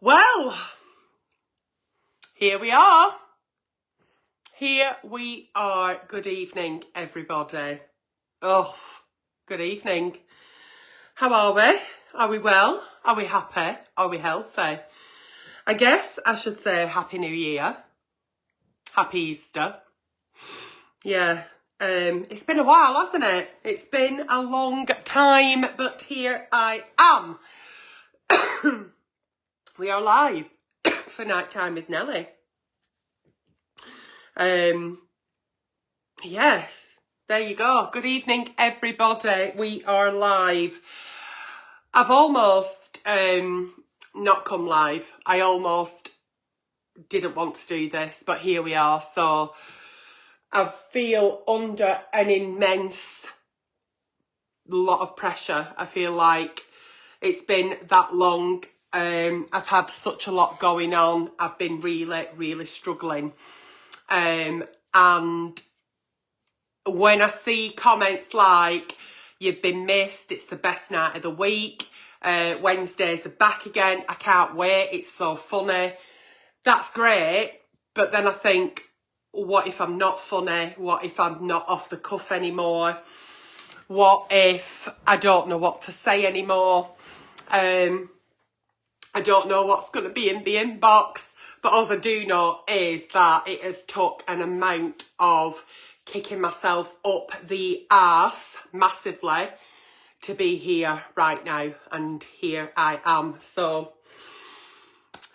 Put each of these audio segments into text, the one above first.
Well, here we are. Here we are. Good evening, everybody. Oh, good evening. How are we? Are we well? Are we happy? Are we healthy? I guess I should say Happy New Year. Happy Easter. Yeah, it's been a while, hasn't it? It's been a long time, but here I am. We are live for Nighttime with Nelly. Yeah, there you go. Good evening, everybody. We are live. I've almost not come live. I almost didn't want to do this, but here we are. So I feel under an immense lot of pressure. I feel like it's been that long. I've had such a lot going on. I've been really struggling. And when I see comments like, you've been missed, it's the best night of the week, Wednesdays are back again, I can't wait, it's so funny, that's great. But then I think, what if I'm not funny? What if I'm not off the cuff anymore? What if I don't know what to say anymore? I don't know what's going to be in the inbox, but all I do know is that it has took an amount of kicking myself up the arse massively to be here right now, and here I am. So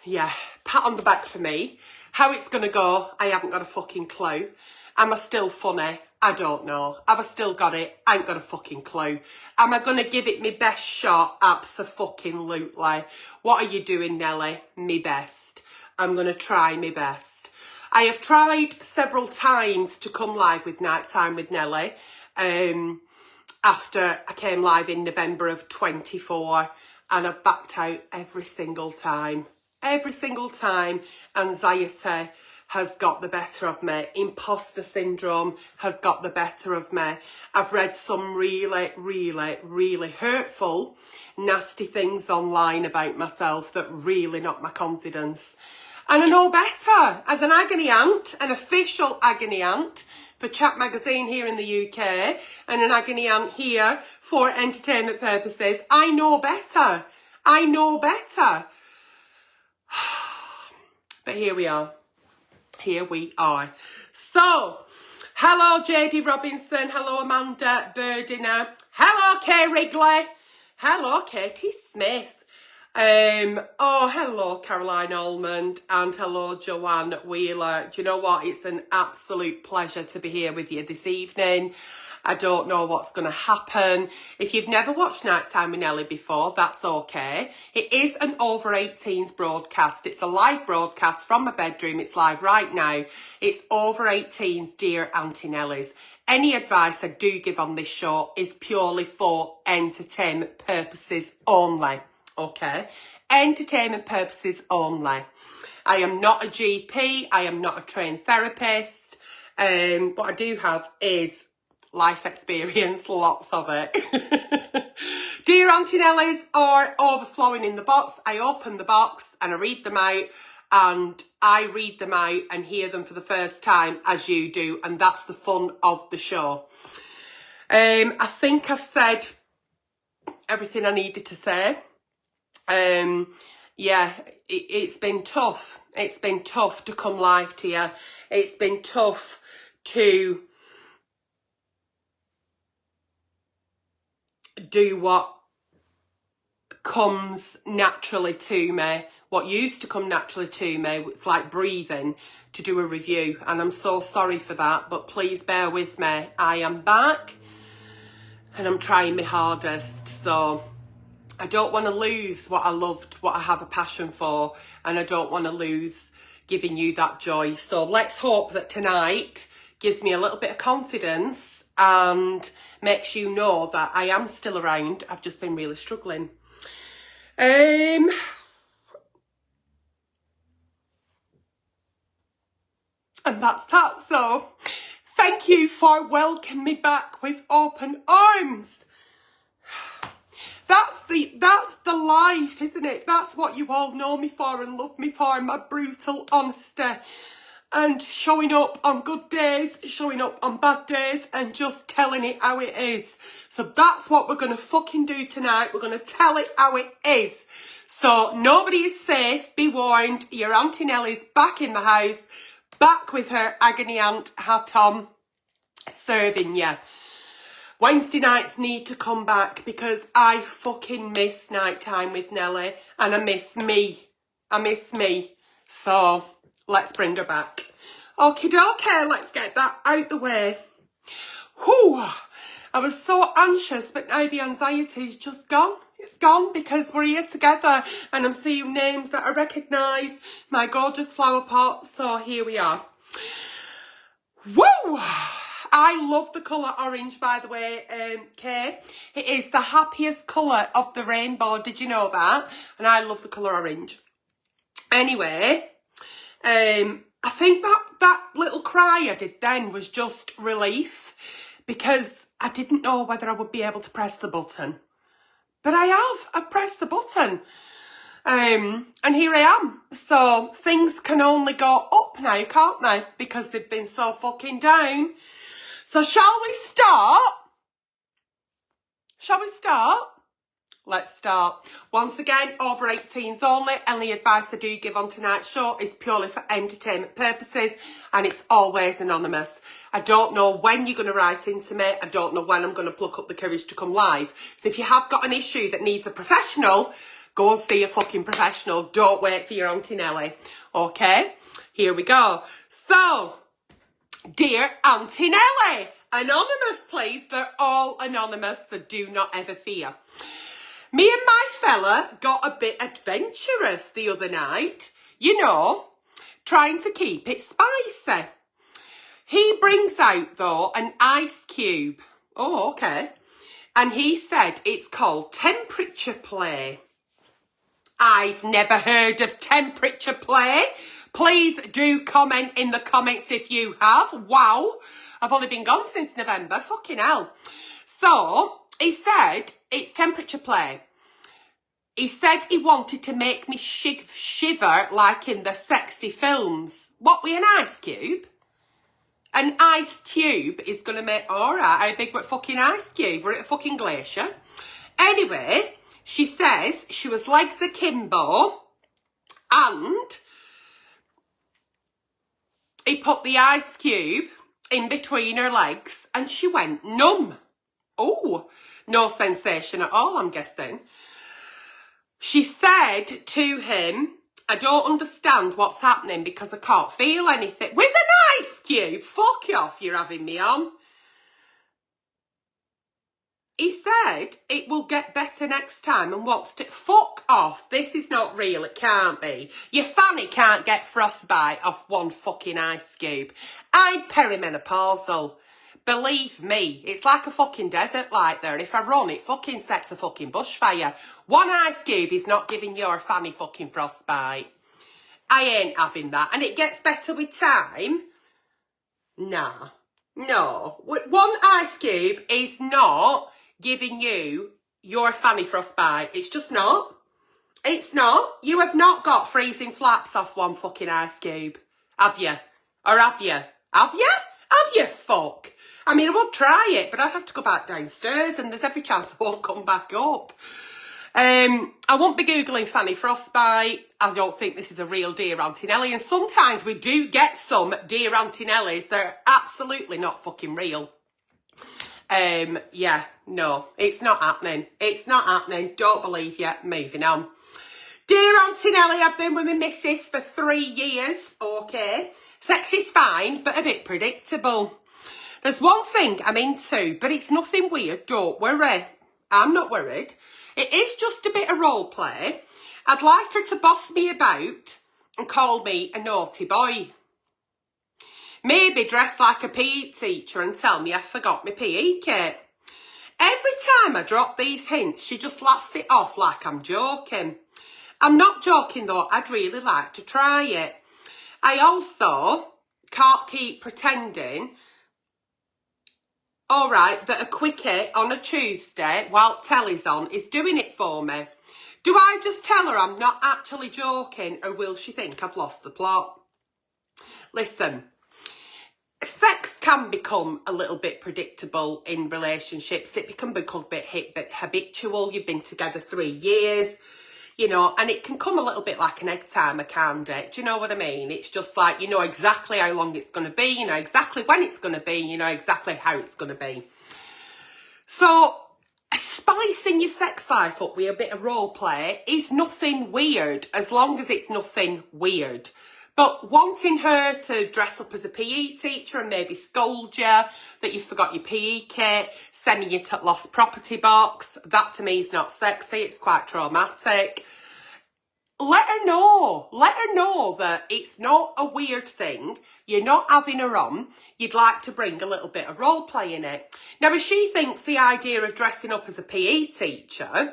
yeah, pat on the back for me. How it's going to go, I haven't got a fucking clue. Am I still funny? I don't know. Have I still got it? I ain't got a fucking clue. Am I going to give it my best shot? Abso-fucking-lutely. What are you doing, Nelly? Me best. I'm going to try my best. I have tried several times to come live with Nighttime with Nelly. After I came live in November of 24, and I've backed out every single time. Every single time. Anxiety has got the better of me. Imposter syndrome has got the better of me. I've read some really hurtful, nasty things online about myself that really knock my confidence. And I know better. As an agony aunt, an official agony aunt for Chat Magazine here in the UK, and an agony aunt here for entertainment purposes, I know better. I know better. But here we are. Here we are. So, hello JD Robinson, hello Amanda Burdiner, hello Kay Wrigley, hello Katie Smith, hello Caroline Almond, and hello Joanne Wheeler. Do you know what? It's an absolute pleasure to be here with you this evening. I don't know what's going to happen. If you've never watched Nighttime with Nelly before, that's okay. It is an over 18s broadcast. It's a live broadcast from my bedroom. It's live right now. It's over 18s, dear Auntie Nellies. Any advice I do give on this show is purely for entertainment purposes only. Okay? Entertainment purposes only. I am not a GP. I am not a trained therapist. What I do have is life experience, lots of it. Dear Auntie Nellies are overflowing in the box. I open the box and I read them out, and I read them out and hear them for the first time as you do, and that's the fun of the show. I think I've said everything I needed to say. Yeah, it's been tough. It's been tough to come live to you. It's been tough to do what comes naturally to me, what used to come naturally to me. It's like breathing, to do a review, and I'm so sorry for that, but please bear with me. I am back and I'm trying my hardest. So I don't want to lose what I loved, what I have a passion for, and I don't want to lose giving you that joy. So let's hope that tonight gives me a little bit of confidence and makes you know that I am still around. I've just been really struggling. And that's that. So thank you for welcoming me back with open arms. That's the life, isn't it? That's what you all know me for and love me for, my brutal honesty. And showing up on good days, showing up on bad days, and just telling it how it is. So that's what we're going to fucking do tonight. We're going to tell it how it is. So nobody is safe, be warned. Your Auntie Nelly's back in the house, back with her agony aunt hat on, serving you. Wednesday nights need to come back because I fucking miss nighttime with Nelly, and I miss me. So let's bring her back. Okie dokie, let's get that out the way. Whew, I was so anxious, but now the anxiety's just gone. It's gone because we're here together and I'm seeing names that I recognise. My gorgeous flower pot, so here we are. Woo! I love the colour orange, by the way, Kay. It is the happiest colour of the rainbow. Did you know that? And I love the colour orange. Anyway, I think that little cry I did then was just relief because I didn't know whether I would be able to press the button. But I've pressed the button. And here I am. So things can only go up now, can't they? Because they've been so fucking down. So shall we start? Shall we start? Let's start. Once again, over 18s only. And the advice I do give on tonight's show is purely for entertainment purposes. And it's always anonymous. I don't know when you're going to write into me. I don't know when I'm going to pluck up the courage to come live. So if you have got an issue that needs a professional, go and see a fucking professional. Don't wait for your Auntie Nelly. Okay? Here we go. So, dear Auntie Nelly, anonymous please. They're all anonymous, so do not ever fear. Me and my fella got a bit adventurous the other night. You know, trying to keep it spicy. He brings out, though, an ice cube. Oh, okay. And he said it's called temperature play. I've never heard of temperature play. Please do comment in the comments if you have. Wow. I've only been gone since November. Fucking hell. So, he said it's temperature play. He said he wanted to make me shiver like in the sexy films. What, with an ice cube? An ice cube is going to make... Alright, how big were a fucking ice cube? We're at a fucking glacier. Anyway, she says she was legs akimbo and he put the ice cube in between her legs and she went numb. Oh, no sensation at all, I'm guessing. She said to him, I don't understand what's happening because I can't feel anything. With an ice cube? Fuck you off, you're having me on. He said it will get better next time and wants to... Fuck off. This is not real. It can't be. Your fanny can't get frostbite off one fucking ice cube. I'm perimenopausal. Believe me, it's like a fucking desert light there. And if I run, it fucking sets a fucking bushfire. One ice cube is not giving your fanny fucking frostbite. I ain't having that. And it gets better with time. Nah. No. One ice cube is not giving you your fanny frostbite. It's just not. It's not. You have not got freezing flaps off one fucking ice cube. Have you? Or have you? Have you? Have you, fuck? I mean, I won't try it, but I'd have to go back downstairs and there's every chance I won't come back up. I won't be Googling fanny frostbite. I don't think this is a real Dear Auntie Nelly. And sometimes we do get some Dear Auntie Nellies that are absolutely not fucking real. Yeah, no, it's not happening. It's not happening. Don't believe you. Moving on. Dear Auntie Nelly, I've been with my missus for 3 years. Okay. Sex is fine, but a bit predictable. There's one thing I'm into, but it's nothing weird. Don't worry. I'm not worried. It is just a bit of role play. I'd like her to boss me about and call me a naughty boy. Maybe dress like a PE teacher and tell me I forgot my PE kit. Every time I drop these hints, she just laughs it off like I'm joking. I'm not joking though, I'd really like to try it. I also can't keep pretending all right, that a quickie on a Tuesday while telly's on is doing it for me. Do I just tell her I'm not actually joking, or will she think I've lost the plot? Listen, sex can become a little bit predictable in relationships. It can become a bit habitual. You've been together 3 years, you know, and it can come a little bit like an egg timer, can't it? Do you know what I mean? It's just like, you know exactly how long it's going to be, you know exactly when it's going to be, you know exactly how it's going to be. So spicing your sex life up with a bit of role play is nothing weird, as long as it's nothing weird. But wanting her to dress up as a PE teacher and maybe scold you that you forgot your PE kit, sending you to lost property box, that to me is not sexy, it's quite traumatic. Let her know that it's not a weird thing, you're not having her on, you'd like to bring a little bit of role play in it. Now, if she thinks the idea of dressing up as a PE teacher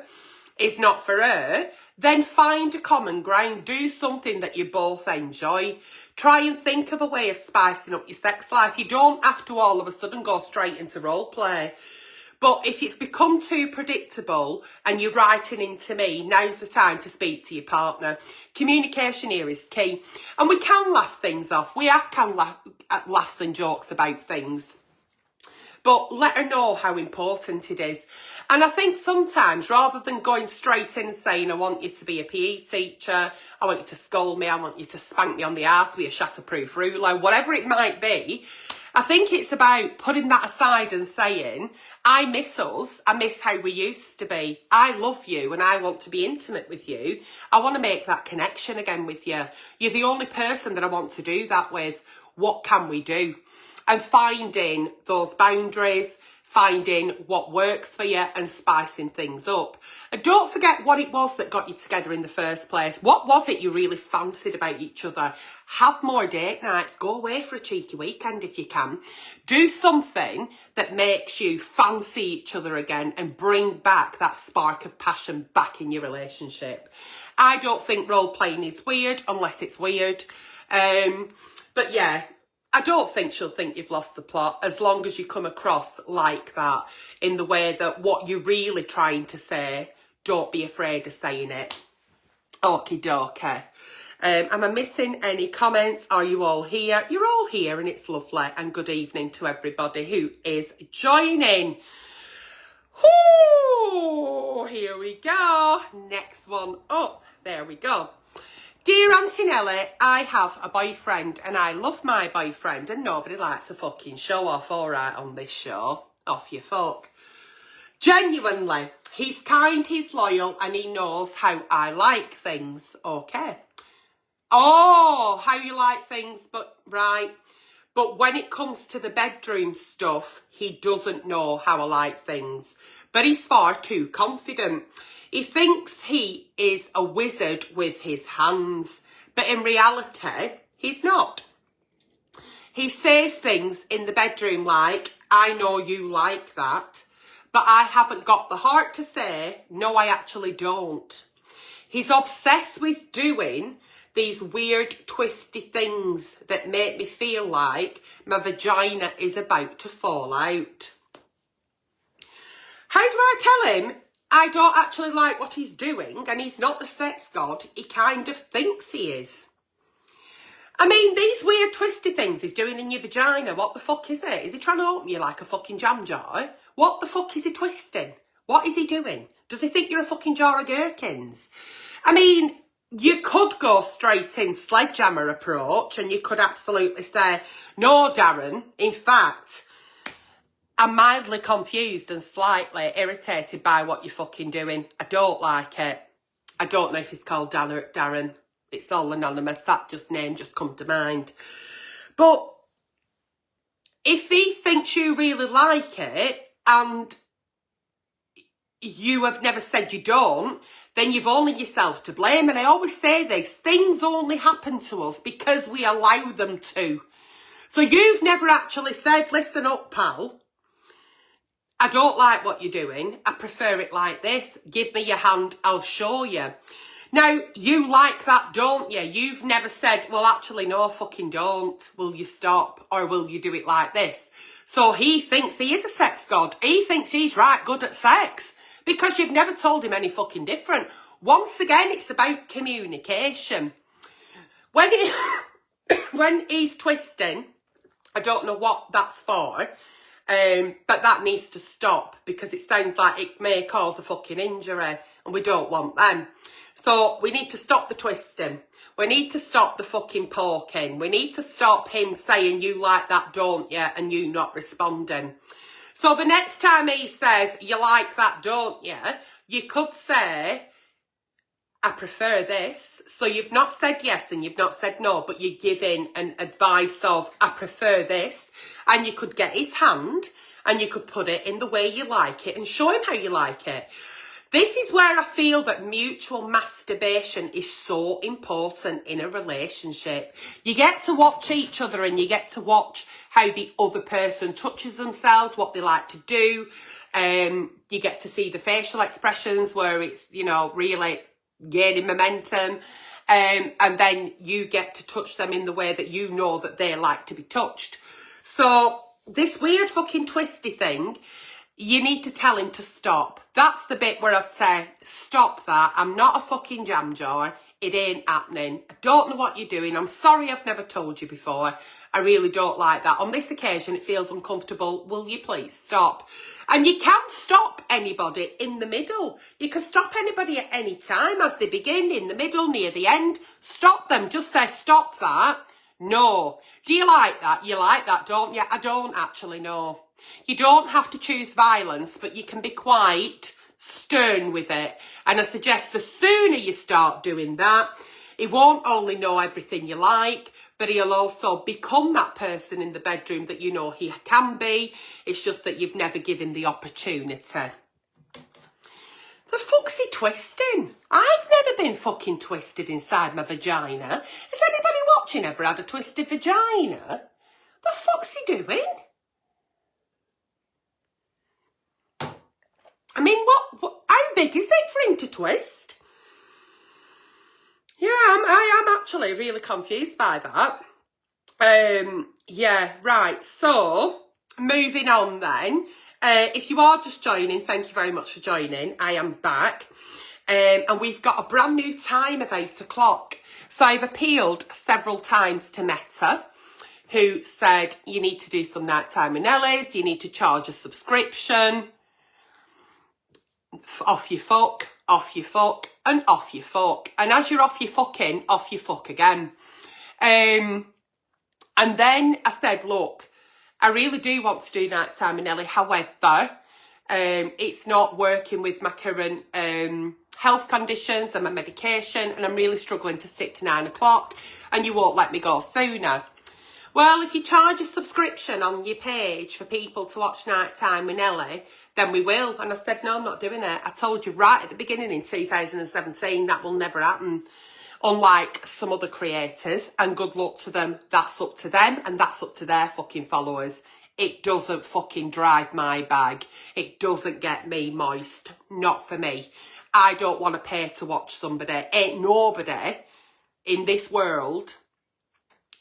is not for her, then find a common ground, do something that you both enjoy. Try and think of a way of spicing up your sex life. You don't have to all of a sudden go straight into role play. But if it's become too predictable and you're writing into me, now's the time to speak to your partner. Communication here is key. And we can laugh things off. We can laughs and jokes about things. But let her know how important it is. And I think sometimes, rather than going straight in and saying, I want you to be a PE teacher, I want you to scold me, I want you to spank me on the arse with a shatterproof ruler, whatever it might be, I think it's about putting that aside and saying, I miss us, I miss how we used to be, I love you and I want to be intimate with you, I want to make that connection again with you, you're the only person that I want to do that with, what can we do? And finding those boundaries, finding what works for you and spicing things up. And don't forget what it was that got you together in the first place. What was it you really fancied about each other? Have more date nights. Go away for a cheeky weekend if you can. Do something that makes you fancy each other again and bring back that spark of passion back in your relationship. I don't think role playing is weird unless it's weird. But yeah, I don't think she'll think you've lost the plot as long as you come across like that in the way that what you're really trying to say, don't be afraid of saying it. Okie dokie. Am I missing any comments? Are you all here? You're all here and it's lovely. And good evening to everybody who is joining. Whoo! Here we go. Next one up. There we go. Dear Auntie Nelly, I have a boyfriend and I love my boyfriend and nobody likes a fucking show off, alright, on this show. Off you fuck. Genuinely, he's kind, he's loyal and he knows how I like things, okay. Oh, how you like things, but right. But when it comes to the bedroom stuff, he doesn't know how I like things. But he's far too confident. He thinks he is a wizard with his hands, but in reality, he's not. He says things in the bedroom like, I know you like that, but I haven't got the heart to say, no, I actually don't. He's obsessed with doing these weird, twisty things that make me feel like my vagina is about to fall out. How do I tell him I don't actually like what he's doing and he's not the sex god he kind of thinks he is? I mean, these weird twisty things he's doing in your vagina, what the fuck is it? Is he trying to open you like a fucking jam jar? What the fuck is he twisting? What is he doing? Does he think you're a fucking jar of gherkins? I mean, you could go straight in sledgehammer approach and you could absolutely say, no, Darren, in fact, I'm mildly confused and slightly irritated by what you're fucking doing. I don't like it. I don't know if he's called Darren. It's all anonymous. That name just come to mind. But if he thinks you really like it and you have never said you don't, then you've only yourself to blame. And I always say this, things only happen to us because we allow them to. So you've never actually said, listen up, pal. I don't like what you're doing. I prefer it like this. Give me your hand. I'll show you. Now, you like that, don't you? You've never said, well, actually, no, fucking don't. Will you stop? Or will you do it like this? So he thinks he is a sex god. He thinks he's right good at sex because you've never told him any fucking different. Once again, it's about communication. When when he's twisting, I don't know what that's for, but that needs to stop because it sounds like it may cause a fucking injury and we don't want them. So we need to stop the twisting. We need to stop the fucking poking. We need to stop him saying, you like that, don't you? And you not responding. So the next time he says, you like that, don't you? You could say, I prefer this. So you've not said yes and you've not said no, but you're giving an advice of, I prefer this. And you could get his hand and you could put it in the way you like it and show him how you like it. This is where I feel that mutual masturbation is so important in a relationship. You get to watch each other and you get to watch how the other person touches themselves, what they like to do. You get to see the facial expressions where it's, you know, really gaining momentum. And then you get to touch them in the way that you know that they like to be touched. So this weird fucking twisty thing, you need to tell him to stop. That's the bit where I'd say, stop that. I'm not a fucking jam jar. It ain't happening. I don't know what you're doing. I'm sorry I've never told you before. I really don't like that. On this occasion, it feels uncomfortable. Will you please stop? And you can't stop anybody in the middle. You can stop anybody at any time as they begin, in the middle, near the end. Stop them. Just say, stop that. No. Do you like that? You like that, don't you? I don't actually know. You don't have to choose violence, but you can be quite stern with it. And I suggest the sooner you start doing that, he won't only know everything you like, but he'll also become that person in the bedroom that you know he can be. It's just that you've never given the opportunity. The fuck's he twisting? I've never been fucking twisted inside my vagina. Has anybody watching ever had a twisted vagina? The fuck's he doing? I mean, how big is it for him to twist? Yeah, I am actually really confused by that. Yeah, right. So, moving on then. If you are just joining, thank you very much for joining. I am back. And we've got a brand new time of 8 o'clock. So I've appealed several times to Meta, who said, you need to do some nighttime with Nelly's, you need to charge a subscription. Off you fuck, and off you fuck. And as you're off your fucking, off you fuck again. And then I said, look, I really do want to do nighttime with Nelly. However, it's not working with my current health conditions and my medication, and I'm really struggling to stick to 9 o'clock, and you won't let me go sooner. Well, if you charge a subscription on your page for people to watch Nighttime with Nelly, then we will. And I said, no, I'm not doing it. I told you right at the beginning in 2017 that will never happen. Unlike some other creators, and good luck to them. That's up to them and that's up to their fucking followers. It doesn't fucking drive my bag. It doesn't get me moist. Not for me. I don't want to pay to watch somebody. Ain't nobody in this world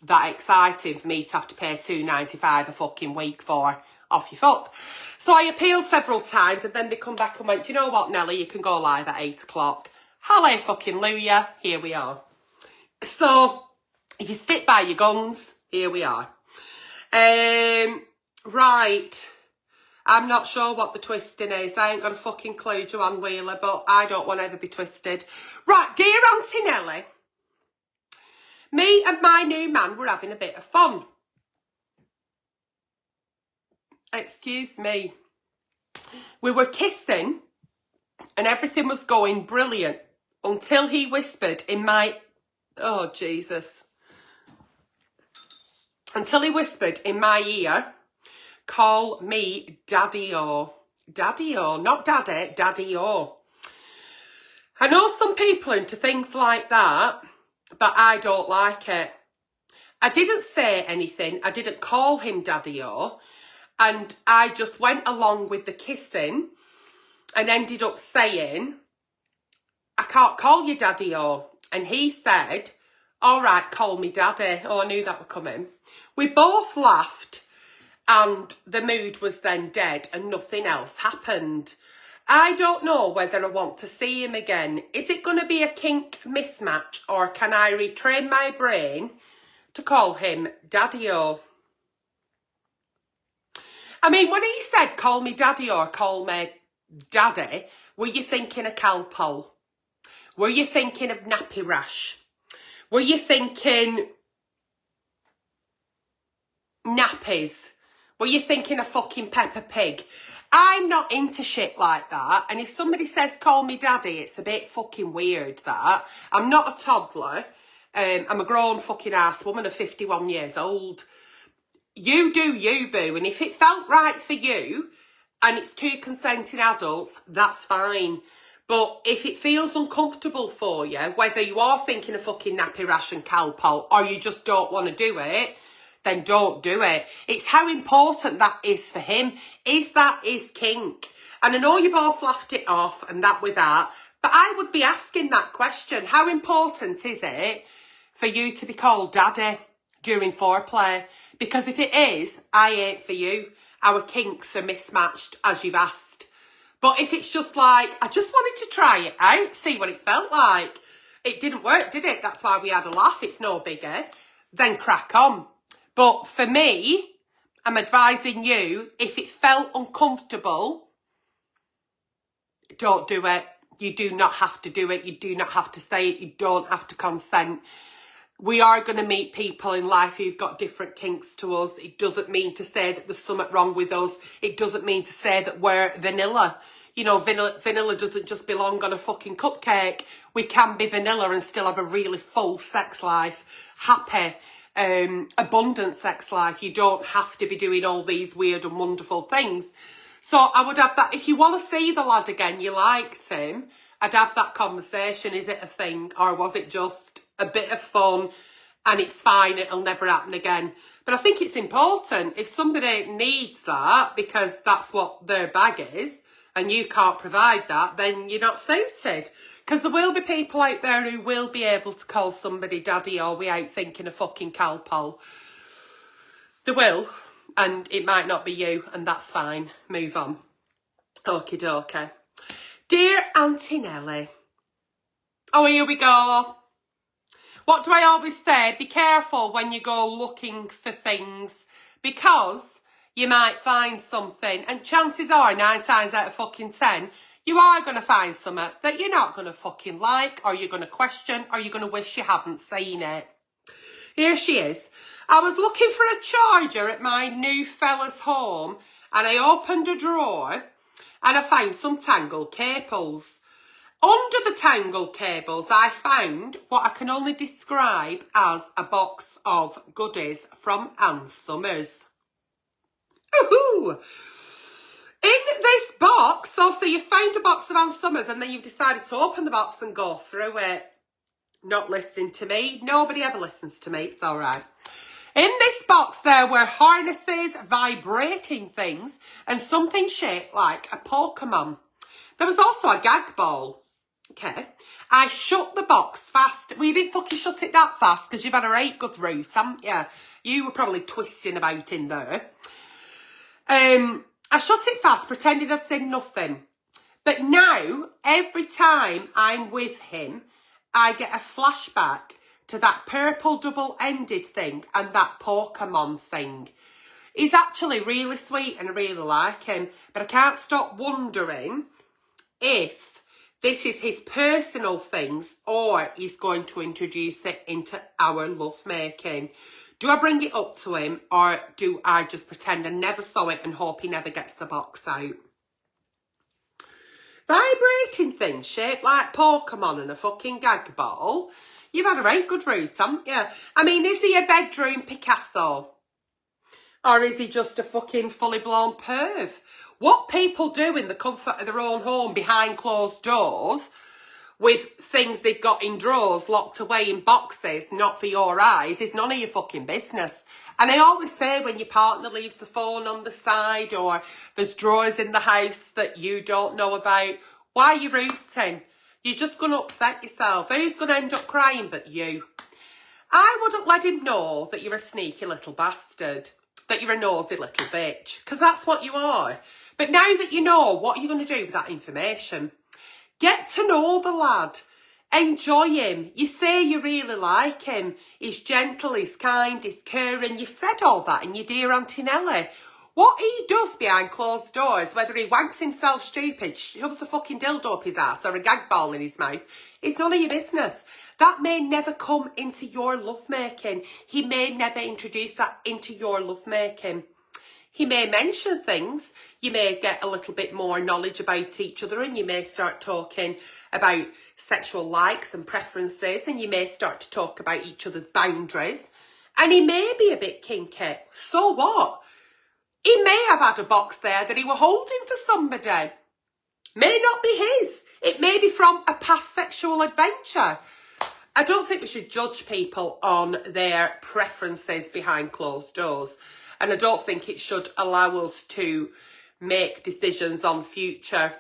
that exciting for me to have to pay $2.95 a fucking week for. Off you fuck. So I appealed several times, and then they come back and went, do you know what, Nelly, you can go live at 8 o'clock. Hallelujah fucking Luya, here we are. So if you stick by your guns, here we are. Right. I'm not sure what the twisting is. I ain't got a fucking clue, Joanne Wheeler, but I don't want to ever be twisted. Right, dear Auntie Nelly, me and my new man were having a bit of fun. Excuse me. We were kissing and everything was going brilliant until he whispered in my... Oh, Jesus. Until he whispered in my ear, call me Daddy-O. Daddy-O, not Daddy, Daddy-O. I know some people are into things like that, but I don't like it. I didn't say anything. I didn't call him Daddy-O. And I just went along with the kissing and ended up saying, I can't call you Daddy-O. And he said, all right, call me Daddy. Oh, I knew that would come in. We both laughed. and the mood was then dead and nothing else happened. I don't know whether I want to see him again. Is it going to be a kink mismatch, or can I retrain my brain to call him Daddy-O? I mean, when he said, call me Daddy or call me Daddy, were you thinking of Calpol? Were you thinking of nappy rash? Were you thinking nappies? Were you thinking of fucking Peppa Pig? I'm not into shit like that. And if somebody says, call me Daddy, it's a bit fucking weird, that. I'm not a toddler. I'm a grown fucking ass woman of 51 years old. You do you, boo. And if it felt right for you and it's two consenting adults, that's fine. But if it feels uncomfortable for you, whether you are thinking of fucking nappy rash and Calpol or you just don't want to do it, then don't do it. It's how important that is for him. Is kink? And I know you both laughed it off and that with that, but I would be asking that question. How important is it for you to be called Daddy during foreplay? Because if it is, I ain't for you. Our kinks are mismatched, as you've asked. But if it's just like, I just wanted to try it out, see what it felt like. It didn't work, did it? That's why we had a laugh. It's no bigger. Then crack on. But for me, I'm advising you, if it felt uncomfortable, don't do it. You do not have to do it. You do not have to say it. You don't have to consent. We are going to meet people in life who've got different kinks to us. It doesn't mean to say that there's something wrong with us. It doesn't mean to say that we're vanilla. You know, vanilla doesn't just belong on a fucking cupcake. We can be vanilla and still have a really full sex life. Happy, abundant sex life. You don't have to be doing all these weird and wonderful things. So I would have that. If you want to see the lad again, you liked him, I'd have that conversation. Is it a thing, or was it just a bit of fun and it's fine, it'll never happen again? But I think it's important, if somebody needs that because that's what their bag is and you can't provide that, then you're not suited. Because there will be people out there who will be able to call somebody Daddy or without thinking of fucking Calpol. There will, and it might not be you, and that's fine. Move on. Okie dokie. Dear Auntie Nelly. Oh, here we go. What do I always say? Be careful when you go looking for things, because you might find something, and chances are 9 times out of fucking 10, you are going to find something that you're not going to fucking like, or you're going to question, or you're going to wish you hadn't seen it. Here she is. I was looking for a charger at my new fella's home, and I opened a drawer, and I found some tangled cables. Under the tangled cables, I found what I can only describe as a box of goodies from Ann Summers. Ooh! In this box, so you found a box of Ann Summers and then you've decided to open the box and go through it. Not listening to me. Nobody ever listens to me. It's all right. In this box, there were harnesses, vibrating things, and something shaped like a Pokemon. There was also a gag ball. Okay, I shut the box fast. Well, you didn't fucking shut it that fast because you've had a right good route, haven't you? You were probably twisting about in there. I shut it fast, pretended I'd seen nothing. But now, every time I'm with him, I get a flashback to that purple double-ended thing and that Pokemon thing. He's actually really sweet and I really like him, but I can't stop wondering if this is his personal things or he's going to introduce it into our lovemaking. Do I bring it up to him or do I just pretend I never saw it and hope he never gets the box out? Vibrating things shaped like Pokemon and a fucking gag ball. You've had a right good route, haven't you? I mean, is he a bedroom Picasso? Or is he just a fucking fully blown perv? What people do in the comfort of their own home behind closed doors with things they've got in drawers locked away in boxes, not for your eyes, is none of your fucking business. And I always say when your partner leaves the phone on the side or there's drawers in the house that you don't know about, why are you rooting? You're just going to upset yourself. Who's going to end up crying but you? I wouldn't let him know that you're a sneaky little bastard. that you're a nosy little bitch, because that's what you are. But now that you know, what are you going to do with that information? Get to know the lad. Enjoy him. You say you really like him. He's gentle, he's kind, he's caring. You've said all that in your Dear Auntie Nelly. What he does behind closed doors, whether he wanks himself stupid, shoves a fucking dildo up his ass or a gag ball in his mouth, is none of your business. That may never come into your lovemaking. He may never introduce that into your lovemaking. He may mention things. You may get a little bit more knowledge about each other, and you may start talking about sexual likes and preferences, and you may start to talk about each other's boundaries. And he may be a bit kinky. So what? He may have had a box there that he were holding for somebody. May not be his. It may be from a past sexual adventure. I don't think we should judge people on their preferences behind closed doors. And I don't think it should allow us to make decisions on future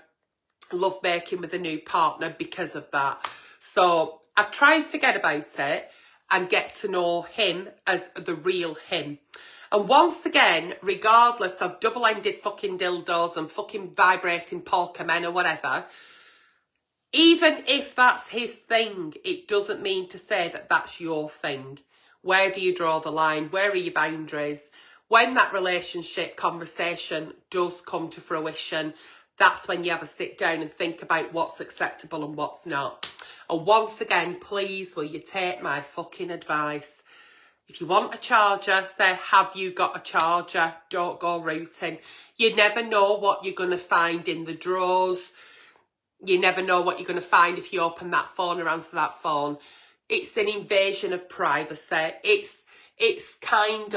lovemaking with a new partner because of that. So I try and forget about it and get to know him as the real him. And once again, regardless of double-ended fucking dildos and fucking vibrating polka men or whatever, even if that's his thing, it doesn't mean to say that that's your thing. Where do you draw the line? Where are your boundaries? When that relationship conversation does come to fruition, that's when you have a sit down and think about what's acceptable and what's not. And once again, please, will you take my fucking advice? If you want a charger, say, have you got a charger? Don't go rooting. You never know what you're going to find in the drawers. You never know what you're going to find if you open that phone or answer that phone. It's an invasion of privacy. It's kind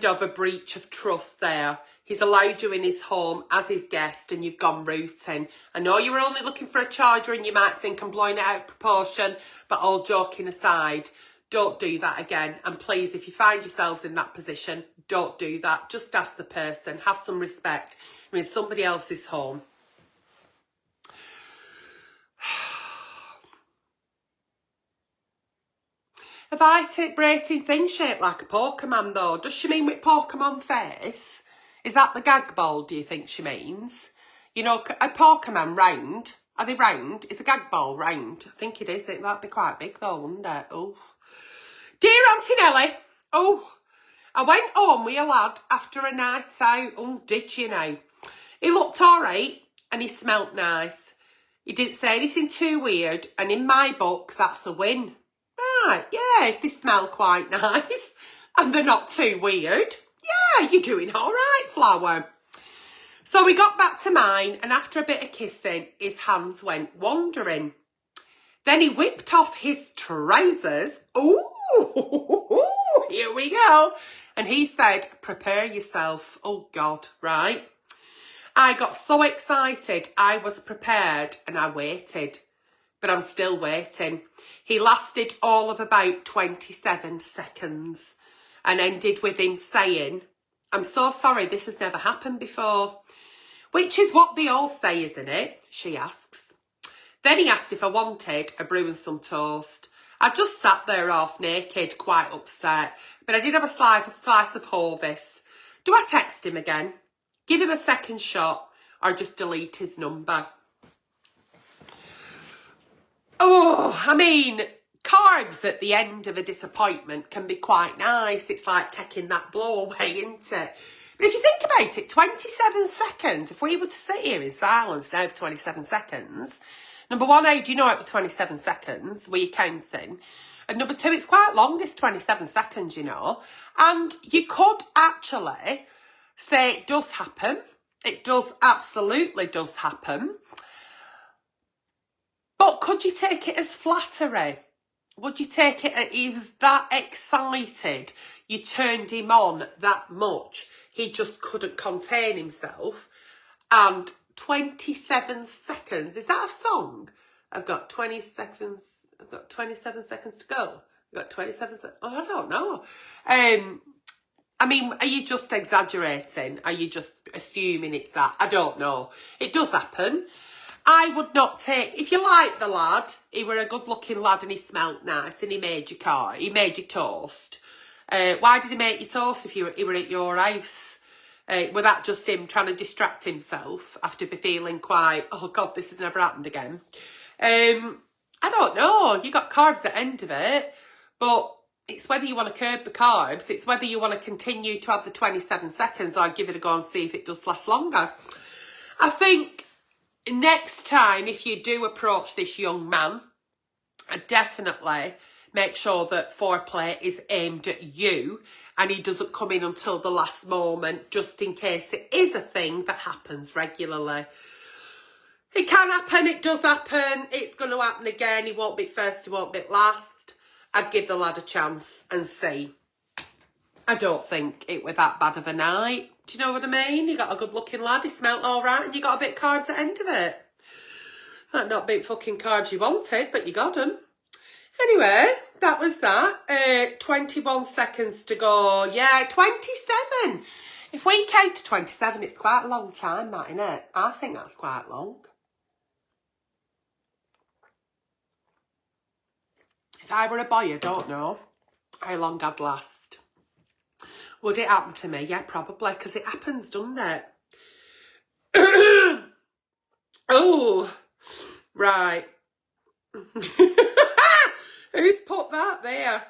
of a breach of trust there. He's allowed you in his home as his guest and you've gone rooting. I know you were only looking for a charger and you might think I'm blowing it out of proportion, but all joking aside, don't do that again. And please, if you find yourselves in that position, don't do that. Just ask the person. Have some respect. I mean, somebody else's home. A vibrating thing shaped like a Pokemon though. Does she mean with Pokemon face? Is that the gag ball, do you think she means? You know, a Pokemon round. Are they round? Is a gag ball round? I think it is. That'd be quite big though, wouldn't it? Oh. Dear Auntie Nelly. Oh. I went home with a lad after a night out. Oh, did you know? He looked alright and he smelt nice. He didn't say anything too weird, and in my book, that's a win. Right, yeah, if they smell quite nice and they're not too weird, yeah, you're doing all right, flower. So we got back to mine, and after a bit of kissing, his hands went wandering. Then he whipped off his trousers. Ooh, here we go. And he said, prepare yourself. Oh, God, right? I got so excited, I was prepared, and I waited. But I'm still waiting. He lasted all of about 27 seconds and ended with him saying, I'm so sorry, this has never happened before. Which is what they all say, isn't it? She asks. Then he asked if I wanted a brew and some toast. I just sat there half naked, quite upset, but I did have a slice of Hovis. Do I text him again? Give him a second shot or just delete his number? Oh, I mean, carbs at the end of a disappointment can be quite nice. It's like taking that blow away, isn't it? But if you think about it, 27 seconds, if we were to sit here in silence now for 27 seconds, number one, how do you know it was 27 seconds? Were you counting? And number two, it's quite long, this 27 seconds, you know. And you could actually say it does happen. It does, absolutely does happen. But could you take it as flattery? Would you take it as he was that excited? You turned him on that much. He just couldn't contain himself. And 27 seconds, is that a song? I've got 20 seconds. I've got 27 seconds to go. I've got 27 seconds. Oh, I don't know. I mean, are you just exaggerating? Are you just assuming it's that? I don't know. It does happen. I would not take, if you like the lad, he were a good looking lad and he smelt nice and he made your car, he made your toast. Why did he make your toast if he were at your house? Was that just him trying to distract himself after be feeling quite, oh God, this has never happened again? I don't know, you got carbs at the end of it, but it's whether you want to curb the carbs, it's whether you want to continue to have the 27 seconds or give it a go and see if it does last longer. I think next time, if you do approach this young man, definitely make sure that foreplay is aimed at you and he doesn't come in until the last moment, just in case it is a thing that happens regularly. It can happen, it does happen, it's going to happen again, he won't be first, he won't be last. I'd give the lad a chance and see. I don't think it was that bad of a night. Do you know what I mean? You got a good looking lad, he smelt all right, and you got a bit of carbs at the end of it. Might not be fucking carbs you wanted, but you got them. Anyway, that was that. 21 seconds to go. Yeah, 27. If we came to 27, it's quite a long time, that, isn't it? I think that's quite long. If I were a boy, I don't know how long I'd last. Would it happen to me? Yeah, probably, because it happens, doesn't it? Oh, right. Who's put that there?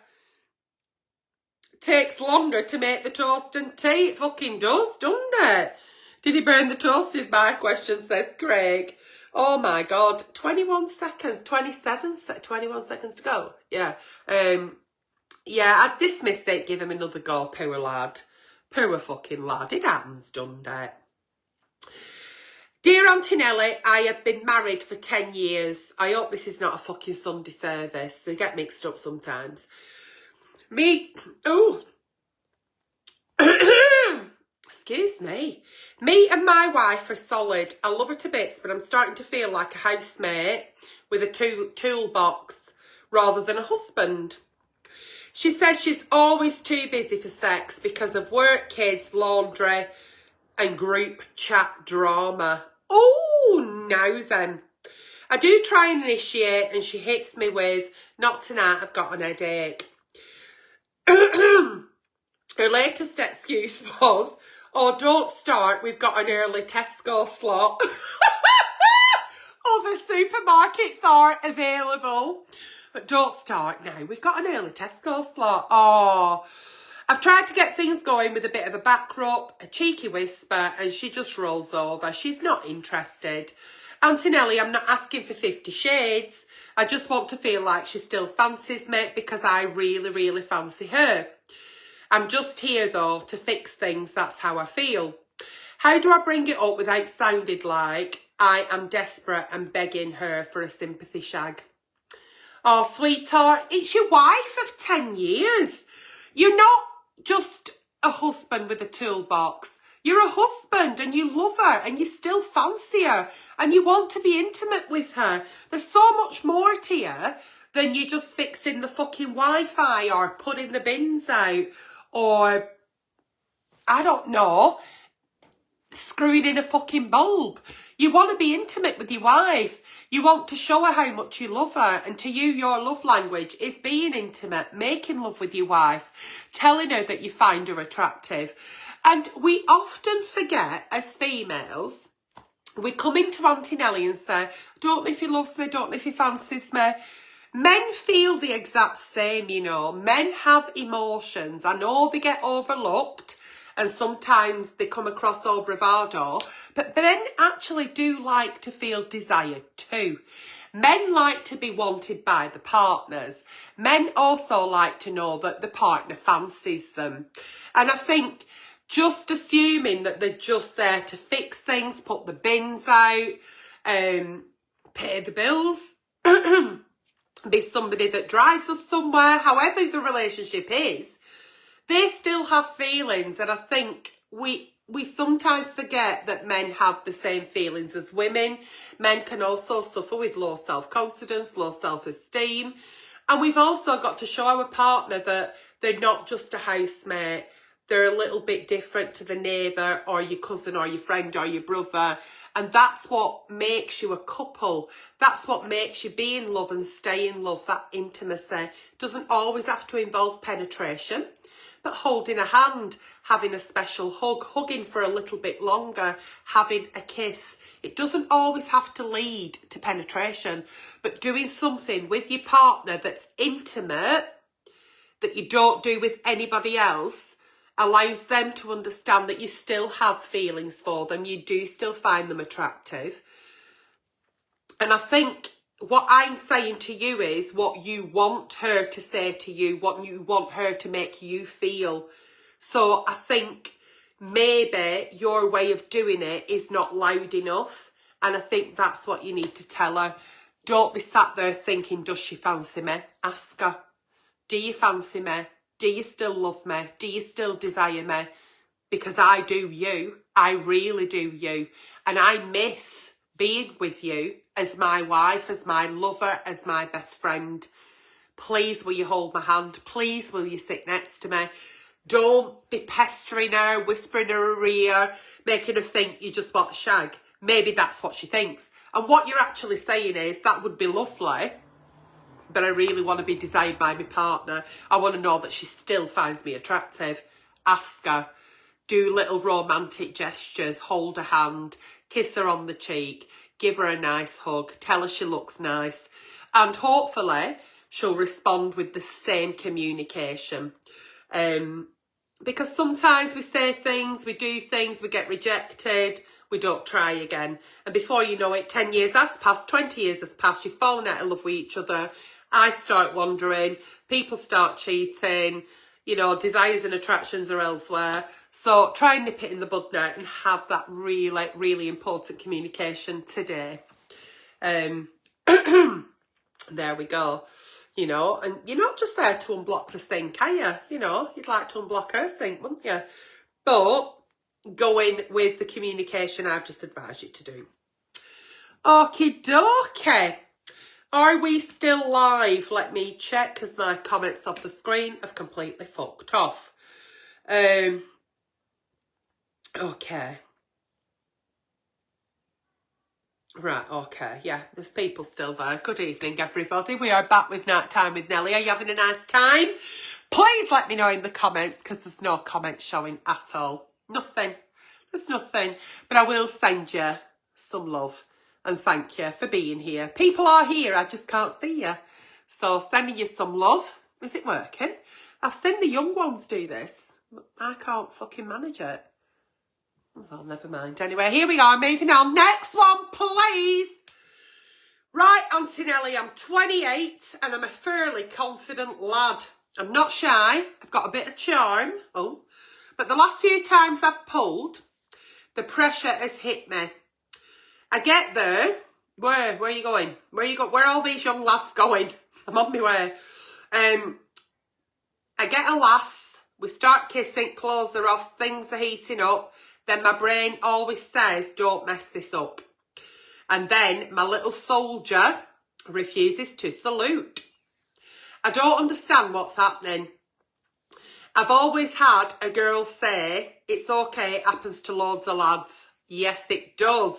Takes longer to make the toast and tea. It fucking does, doesn't it? Did he burn the toast is my question, says Craig. Oh my God, 21 seconds, 21 seconds to go. Yeah, yeah, I'd dismiss it, give him another go, poor lad. Poor fucking lad, it happens, doesn't it? Dear Auntie Nelly, I have been married for 10 years. I hope this is not a fucking Sunday service. They get mixed up sometimes. Excuse me. Me and my wife are solid. I love her to bits, but I'm starting to feel like a housemate with a toolbox rather than a husband. She says she's always too busy for sex because of work, kids, laundry and group chat drama. Oh, now then. I do try and initiate and she hits me with, not tonight, I've got an headache. Her latest excuse was, oh, don't start, we've got an early Tesco slot. Other supermarkets are available. But don't start now, we've got an early Tesco slot. Oh, I've tried to get things going with a bit of a back rub, a cheeky whisper, and she just rolls over. She's not interested. Auntie Nelly, I'm not asking for 50 shades. I just want to feel like she still fancies me because I really, really fancy her. I'm just here, though, to fix things. That's how I feel. How do I bring it up without sounding like I am desperate and begging her for a sympathy shag? Oh, sweetheart, it's your wife of 10 years. You're not just a husband with a toolbox. You're a husband and you love her and you still fancy her and you want to be intimate with her. There's so much more to you than you just fixing the fucking Wi-Fi or putting the bins out or, I don't know, screwing in a fucking bulb. You want to be intimate with your wife. You want to show her how much you love her. And to you, your love language is being intimate, making love with your wife, telling her that you find her attractive. And we often forget, as females, we come into Auntie Nelly and say, I don't know if he loves me, I don't know if he fancies me. Men feel the exact same, you know. Men have emotions. I know they get overlooked and sometimes they come across all bravado, but men actually do like to feel desired too. Men like to be wanted by the partners. Men also like to know that the partner fancies them. And I think just assuming that they're just there to fix things, put the bins out, pay the bills, be somebody that drives us somewhere, however the relationship is, they still have feelings. And I think we sometimes forget that men have the same feelings as women. Men can also suffer with low self-confidence, low self-esteem. And we've also got to show our partner that they're not just a housemate. They're a little bit different to the neighbour or your cousin or your friend or your brother. And that's what makes you a couple. That's what makes you be in love and stay in love, that intimacy. Doesn't always have to involve penetration, but holding a hand, having a special hug, hugging for a little bit longer, having a kiss. It doesn't always have to lead to penetration, but doing something with your partner that's intimate, that you don't do with anybody else, allows them to understand that you still have feelings for them. You do still find them attractive. And I think what I'm saying to you is what you want her to say to you, what you want her to make you feel. So I think maybe your way of doing it is not loud enough. And I think that's what you need to tell her. Don't be sat there thinking, does she fancy me? Ask her, do you fancy me? Do you still love me? Do you still desire me? Because I do you. I really do you. And I miss being with you as my wife, as my lover, as my best friend. Please will you hold my hand? Please will you sit next to me? Don't be pestering her, whispering her ear, making her think you just want shag. Maybe that's what she thinks. And what you're actually saying is, that would be lovely, but I really want to be desired by my partner. I want to know that she still finds me attractive. Ask her. Do little romantic gestures. Hold her hand. Kiss her on the cheek. Give her a nice hug. Tell her she looks nice. And hopefully she'll respond with the same communication. Because sometimes we say things, we do things, we get rejected, we don't try again. And before you know it, 10 years has passed, 20 years has passed, you've fallen out of love with each other. I start wandering, people start cheating, you know, desires and attractions are elsewhere. So try and nip it in the bud now and have that really, really important communication today. There we go. You know, and you're not just there to unblock the sink, are you? You know, you'd like to unblock her sink, wouldn't you? But go in with the communication I've just advised you to do. Okie dokie. Are we still live? Let me check, because my comments off the screen have completely fucked off. Okay. Right, okay, yeah, there's people still there. Good evening, everybody. We are back with Night Time with Nelly. Are you having a nice time? Please let me know in the comments, because there's no comments showing at all. Nothing. There's nothing. But I will send you some love and thank you for being here. People are here, I just can't see you. So sending you some love. Is it working? I've seen the young ones do this. I can't fucking manage it. Well, never mind. Anyway, here we are, moving on. Next one, please. Right, Auntie Nelly, I'm 28 and I'm a fairly confident lad. I'm not shy. I've got a bit of charm. Oh, but the last few times I've pulled, the pressure has hit me. I get there. Where are you going? Where are all these young lads going? I'm on my way. I get a lass. We start kissing, clothes are off, things are heating up. Then my brain always says, don't mess this up. And then my little soldier refuses to salute. I don't understand what's happening. I've always had a girl say, it's okay, it happens to loads of lads. Yes, it does.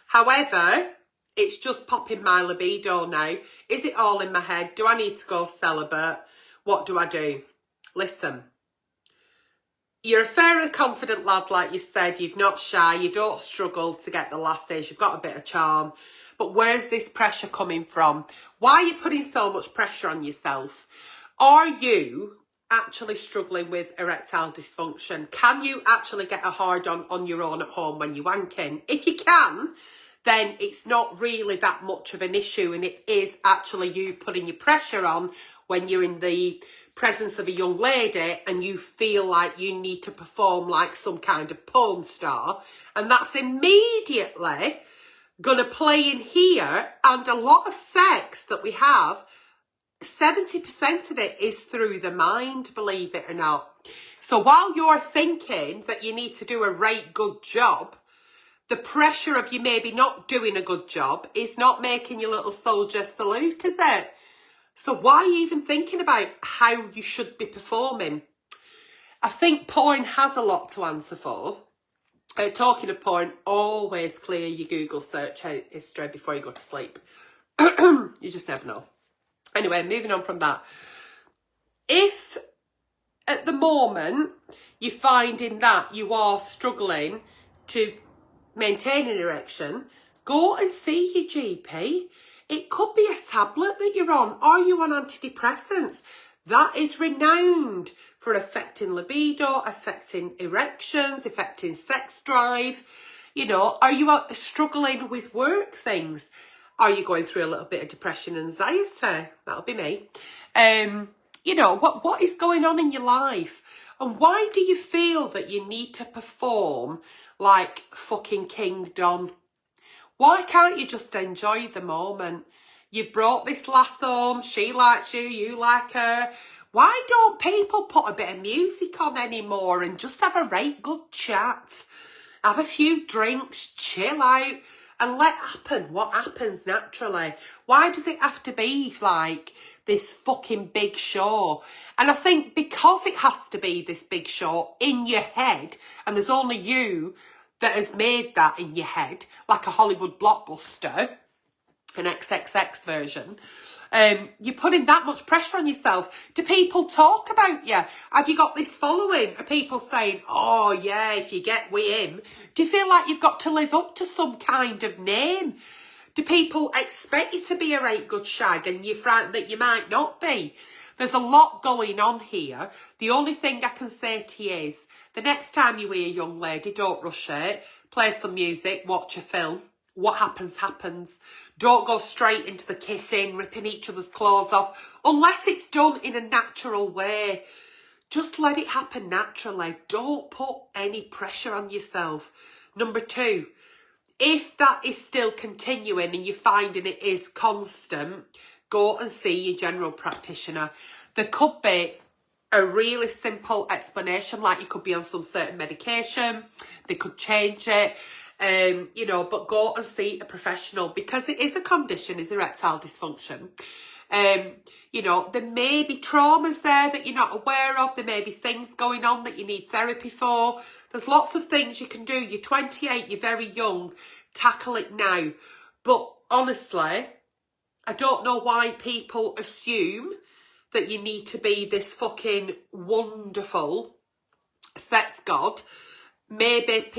However, it's just popping my libido now. Is it all in my head? Do I need to go celibate? What do I do? Listen. You're a fairly confident lad, like you said. You're not shy. You don't struggle to get the lasses. You've got a bit of charm. But where's this pressure coming from? Why are you putting so much pressure on yourself? Are you actually struggling with erectile dysfunction? Can you actually get a hard on your own at home when you're wanking? If you can, then it's not really that much of an issue, and it is actually you putting your pressure on when you're in the presence of a young lady and you feel like you need to perform like some kind of porn star, and that's immediately going to play in here. And a lot of sex that we have, 70% of it is through the mind, believe it or not. So while you're thinking that you need to do a right good job, the pressure of you maybe not doing a good job is not making your little soldier salute, is it? So why are you even thinking about how you should be performing? I think porn has a lot to answer for. Talking of porn, always clear your Google search history before you go to sleep. You just never know. Anyway, moving on from that. If at the moment you're finding that you are struggling to maintain an erection, go and see your GP. It could be a tablet that you're on. Are you on antidepressants? That is renowned for affecting libido, affecting erections, affecting sex drive. You know, are you struggling with work things? Are you going through a little bit of depression and anxiety? That'll be me. You know, what is going on in your life? And why do you feel that you need to perform like fucking King Don? Why can't you just enjoy the moment? You've brought this lass home, she likes you, you like her. Why don't people put a bit of music on anymore and just have a right good chat? Have a few drinks, chill out, and let happen what happens naturally. Why does it have to be like this fucking big show? And I think because it has to be this big show in your head, and there's only you that has made that in your head, like a Hollywood blockbuster, an XXX version, you're putting that much pressure on yourself. Do people talk about you? Have you got this following? Are people saying, oh yeah, if you get with him? Do you feel like you've got to live up to some kind of name? Do people expect you to be a right good shag and you're frightened that you might not be? There's a lot going on here. The only thing I can say to you is, the next time you're with a young lady, don't rush it. Play some music, watch a film. What happens, happens. Don't go straight into the kissing, ripping each other's clothes off, unless it's done in a natural way. Just let it happen naturally. Don't put any pressure on yourself. Number 2, if that is still continuing and you're finding it is constant, go and see your general practitioner. There could be a really simple explanation, like you could be on some certain medication, they could change it. You know, but go and see a professional, because it is a condition, is erectile dysfunction. You know, there may be traumas there that you're not aware of. There may be things going on that you need therapy for. There's lots of things you can do. You're 28, you're very young. Tackle it now. But honestly, I don't know why people assume that you need to be this fucking wonderful sex god. Maybe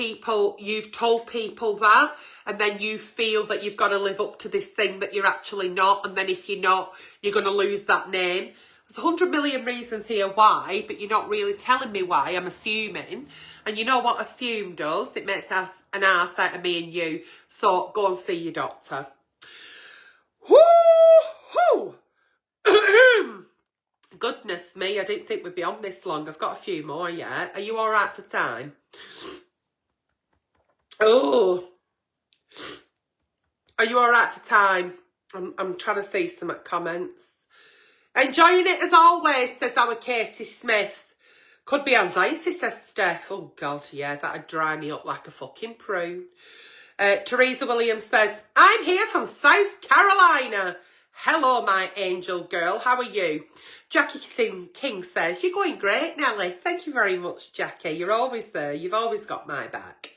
you've told people that, and then you feel that you've got to live up to this thing that you're actually not, and then if you're not, you're going to lose that name. There's 100 million reasons here why, but you're not really telling me why. I'm assuming. And you know what assume does? It makes an arse out of me and you. So go and see your doctor. Woo-hoo! Goodness me, I didn't think we'd be on this long. I've got a few more yet. Are you all right for time? Oh. Are you all right for time? I'm trying to see some comments. Enjoying it as always, says our Katie Smith. Could be anxiety, says Steph. Oh, God, yeah, that'd dry me up like a fucking prune. Teresa Williams says, I'm here from South Carolina. Hello, my angel girl. How are you? Jackie King says, you're going great, Nelly. Thank you very much, Jackie. You're always there. You've always got my back.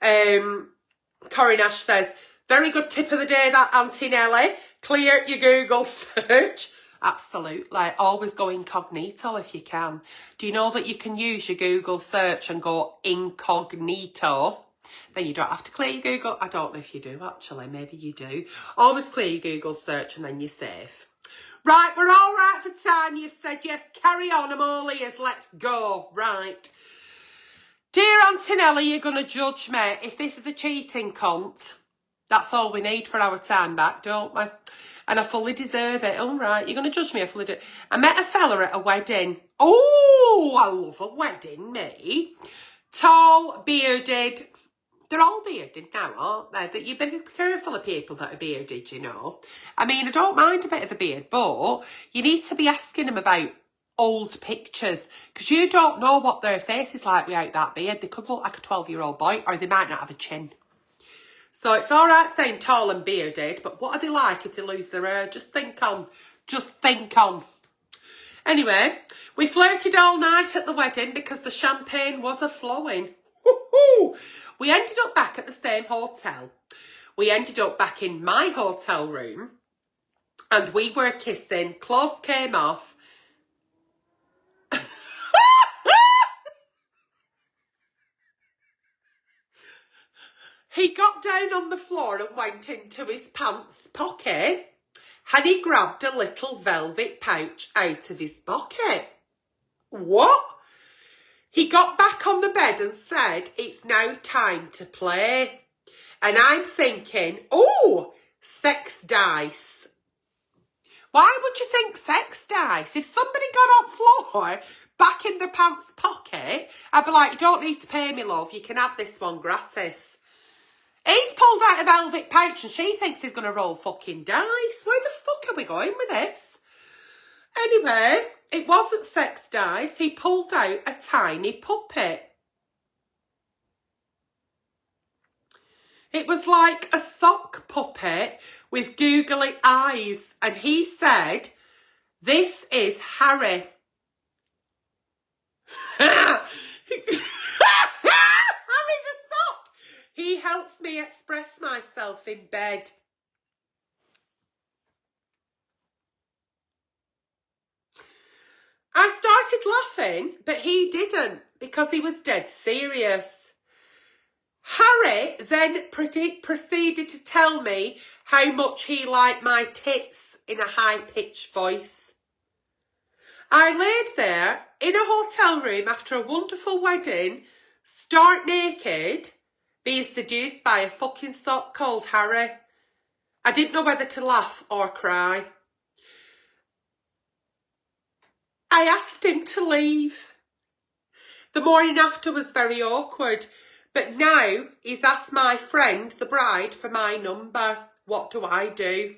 Corey Nash says, very good tip of the day, that Auntie Nelly. Clear your Google search. Absolutely. Always go incognito if you can. Do you know that you can use your Google search and go incognito? Then you don't have to clear your Google. I don't know if you do, actually. Maybe you do. Always clear your Google search and then you're safe. Right, we're all right for time. You've said yes. Carry on. I'm all ears. Let's go. Right. Dear Antonelli, you're going to judge me. If this is a cheating cunt, that's all we need for our time back, don't we? And I fully deserve it. All right, you're going to judge me. I fully do. I met a fella at a wedding. Oh, I love a wedding, me. Tall, bearded. They're all bearded now, aren't they? That you better be careful of people that are bearded, you know. I mean, I don't mind a bit of the beard, but you need to be asking them about old pictures, because you don't know what their face is like without that beard. They could look like a 12-year-old boy, or they might not have a chin. So it's all right saying tall and bearded, but what are they like if they lose their hair? Just think on. Just think on. Anyway, we flirted all night at the wedding because the champagne was a-flowing. We ended up back at the same hotel. We ended up back in my hotel room and we were kissing. Clothes came off. He got down on the floor and went into his pants pocket and he grabbed a little velvet pouch out of his pocket. What? He got back on the bed and said, it's now time to play. And I'm thinking, oh, sex dice. Why would you think sex dice? If somebody got on floor, back in their pants pocket, I'd be like, you don't need to pay me, love. You can have this one gratis. He's pulled out a velvet pouch and she thinks he's going to roll fucking dice. Where the fuck are we going with this? Anyway, it wasn't sex dice. He pulled out a tiny puppet. It was like a sock puppet with googly eyes. And he said, this is Harry. Harry the sock. He helps me express myself in bed. I started laughing, but he didn't because he was dead serious. Harry then proceeded to tell me how much he liked my tits in a high-pitched voice. I laid there in a hotel room after a wonderful wedding, stark naked, being seduced by a fucking sock called Harry. I didn't know whether to laugh or cry. I asked him to leave. The morning after was very awkward, but now he's asked my friend, the bride, for my number. What do I do?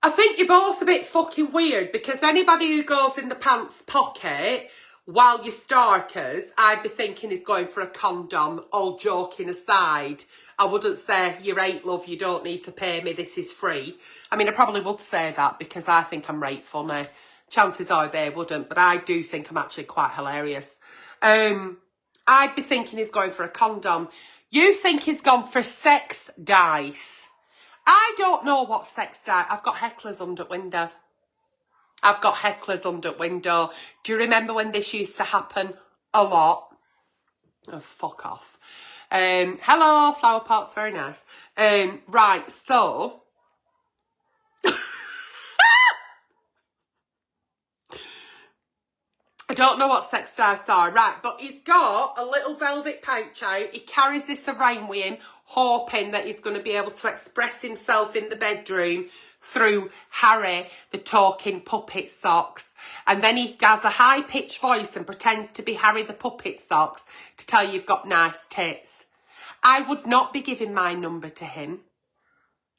I think you're both a bit fucking weird because anybody who goes in the pants pocket while you're starkers, I'd be thinking is going for a condom, all joking aside. I wouldn't say, you're right, love, you don't need to pay me, this is free. I mean, I probably would say that because I think I'm right funny. Chances are they wouldn't, but I do think I'm actually quite hilarious. I'd be thinking he's going for a condom. You think he's gone for sex dice. I don't know what sex dice. I've got hecklers under window. I've got hecklers under window. Do you remember when this used to happen a lot? Oh, fuck off. Hello, flower pots, very nice. Right, so I don't know what sex dice are, right, but he's got a little velvet pouch out. He carries this around with him, hoping that he's going to be able to express himself in the bedroom through Harry, the talking puppet socks. And then he has a high-pitched voice and pretends to be Harry the puppet socks to tell you you've got nice tits. I would not be giving my number to him.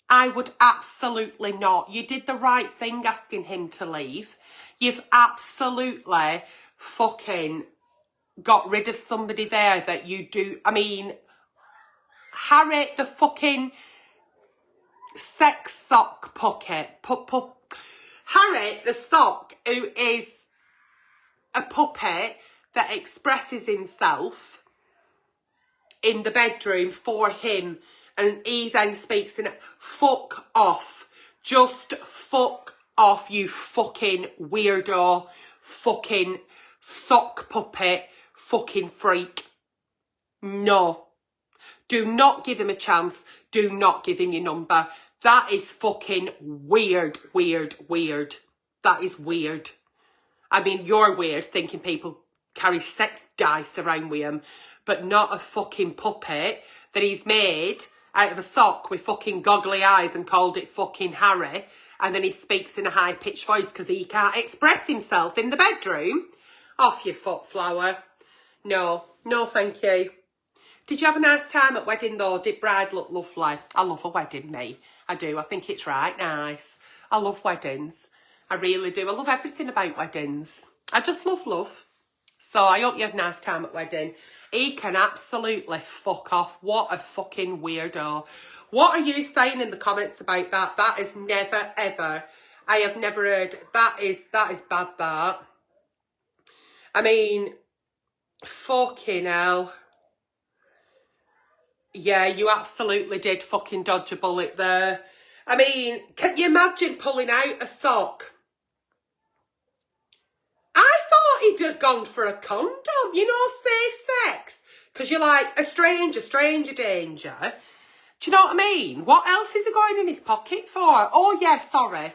I would absolutely not. You did the right thing asking him to leave. You've absolutely fucking got rid of somebody there that you do. I mean, Harry the fucking sex sock puppet. Harry the sock, who is a puppet that expresses himself in the bedroom for him, and he then speaks in it. Fuck off. Just fuck off, you fucking weirdo, fucking sock puppet, fucking freak. No. Do not give him a chance. Do not give him your number. That is fucking weird, weird, weird. That is weird. I mean, you're weird thinking people carry sex dice around with them, but not a fucking puppet that he's made out of a sock with fucking goggly eyes and called it fucking Harry. And then he speaks in a high-pitched voice because he can't express himself in the bedroom. Off your foot, flower. No, no thank you. Did you have a nice time at wedding though? Did bride look lovely? I love a wedding, me. I do. I think it's right nice. I love weddings. I really do. I love everything about weddings. I just love love. So I hope you had a nice time at wedding. He can absolutely fuck off. What a fucking weirdo. What are you saying in the comments about that? That is never, ever I have never heard. That is bad, that. I mean, fucking hell. Yeah, you absolutely did fucking dodge a bullet there. I mean, can you imagine pulling out a sock? I thought he'd have gone for a condom, you know, safe sex. Because you're like, a stranger danger. Do you know what I mean? What else is he going in his pocket for? Oh, yeah, sorry.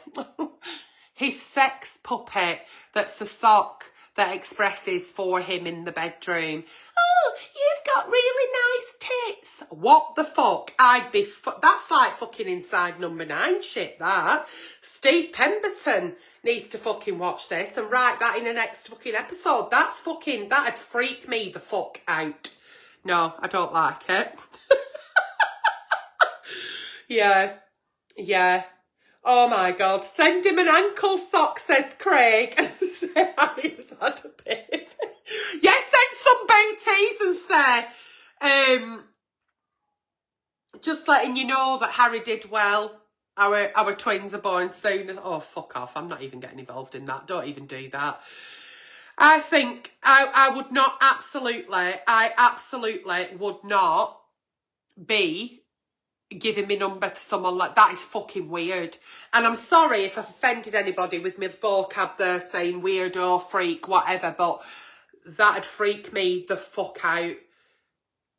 His sex puppet that's a sock that expresses for him in the bedroom. Oh, you've got really nice tits. What the fuck? I'd be... That's like fucking Inside Number 9 shit, that. Steve Pemberton needs to fucking watch this and write that in the next fucking episode. That's fucking... That'd freak me the fuck out. No, I don't like it. Yeah. Oh my God. Send him an ankle sock, says Craig. And say Harry's had a baby. Yes, send some booties and say, just letting you know that Harry did well. Our twins are born soon. Oh, fuck off. I'm not even getting involved in that. Don't even do that. I think I would not I absolutely would not be giving my number to someone like that. Is fucking weird. And I'm sorry if I've offended anybody with my vocab there saying weirdo, freak, whatever, but that'd freak me the fuck out.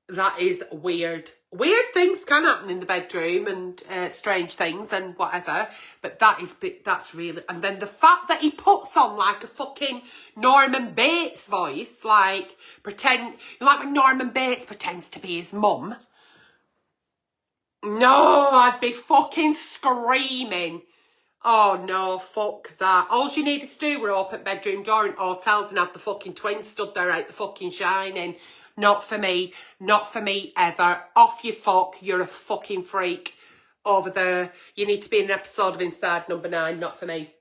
That is weird. Weird things can happen in the bedroom and strange things and whatever, but that's really... And then the fact that he puts on like a fucking Norman Bates voice, like when Norman Bates pretends to be his mum. No, I'd be fucking screaming. Oh no, fuck that. All you needed to do were open bedroom door in hotels and have the fucking twins stood there out the fucking shining. Not for me. Not for me ever. Off you fuck. You're a fucking freak over there. You need to be in an episode of Inside Number 9. Not for me.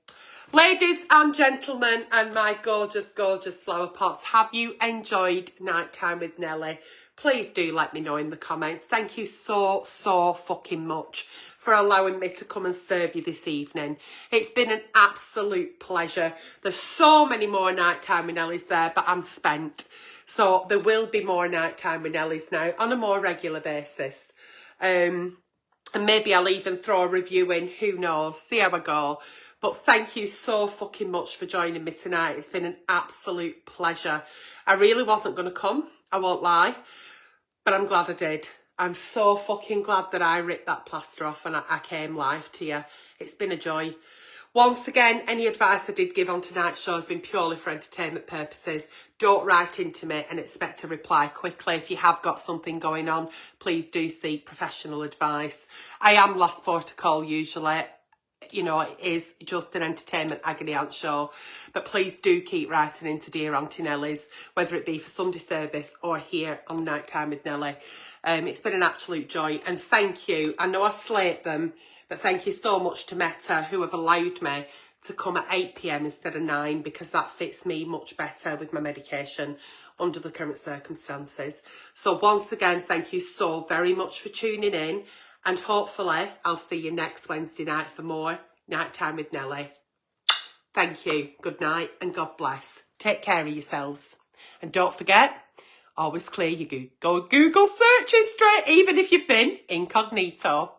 Ladies and gentlemen and my gorgeous, gorgeous flower pots, have you enjoyed Nighttime with Nelly? Please do let me know in the comments. Thank you so fucking much for allowing me to come and serve you this evening. It's been an absolute pleasure. There's so many more Nighttime with Nelly's there, but I'm spent. So there will be more Nighttime with Nelly's now on a more regular basis. And maybe I'll even throw a review in, who knows, see how I go. But thank you so fucking much for joining me tonight. It's been an absolute pleasure. I really wasn't going to come, I won't lie, but I'm glad I did. I'm so fucking glad that I ripped that plaster off and I came live to you. It's been a joy. Once again, any advice I did give on tonight's show has been purely for entertainment purposes. Don't write into me and expect a reply quickly. If you have got something going on, please do seek professional advice. I am last port of call usually. You know, it is just an entertainment agony aunt show. But please do keep writing into Dear Auntie Nelly's, whether it be for Sunday service or here on Nighttime with Nelly. It's been an absolute joy. And thank you. I know I slate them, but thank you so much to Meta, who have allowed me to come at 8 p.m. instead of 9, because that fits me much better with my medication under the current circumstances. So once again, thank you so very much for tuning in. And hopefully I'll see you next Wednesday night for more Nighttime with Nelly. Thank you. Good night and God bless. Take care of yourselves. And don't forget, always clear your Google search history, even if you've been incognito.